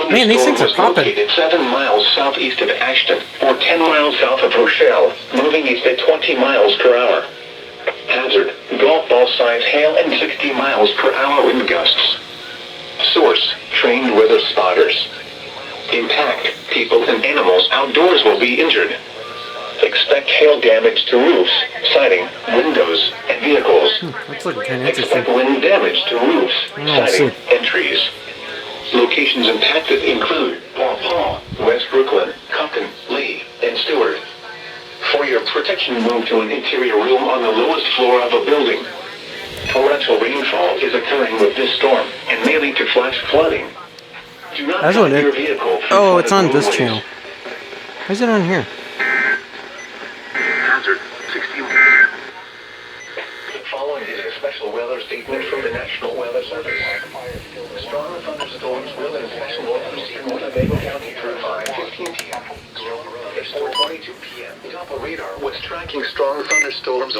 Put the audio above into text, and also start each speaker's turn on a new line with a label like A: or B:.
A: Man, these things are popping.
B: Located 7 miles southeast of Ashton, or 10 miles south of Rochelle, moving east at 20 miles per hour. Hazard, golf ball size hail and 60 miles per hour wind gusts. Source, trained weather spotters. Impact, people and animals outdoors will be injured. Expect hail damage to roofs, siding, windows, and vehicles.
A: That's looking kind of interesting.
B: Expect wind damage to roofs, siding, and trees. Locations impacted include Paw Paw, West Brooklyn, Compton, Lee, and Stewart. For your protection, move to an interior room on the lowest floor of a building. Torrential rainfall is occurring with this storm and may lead to flash flooding. Do not drive your vehicle through
A: Oh, it's on this
B: roadways.
A: channel. Why is it on here?
B: Hazard 60. The following is a special weather statement from the National Weather Service. Strong thunderstorms will infest northeastern Winnebago County through 5:15 p.m. At 4:22 p.m. Doppler radar was tracking strong thunderstorms.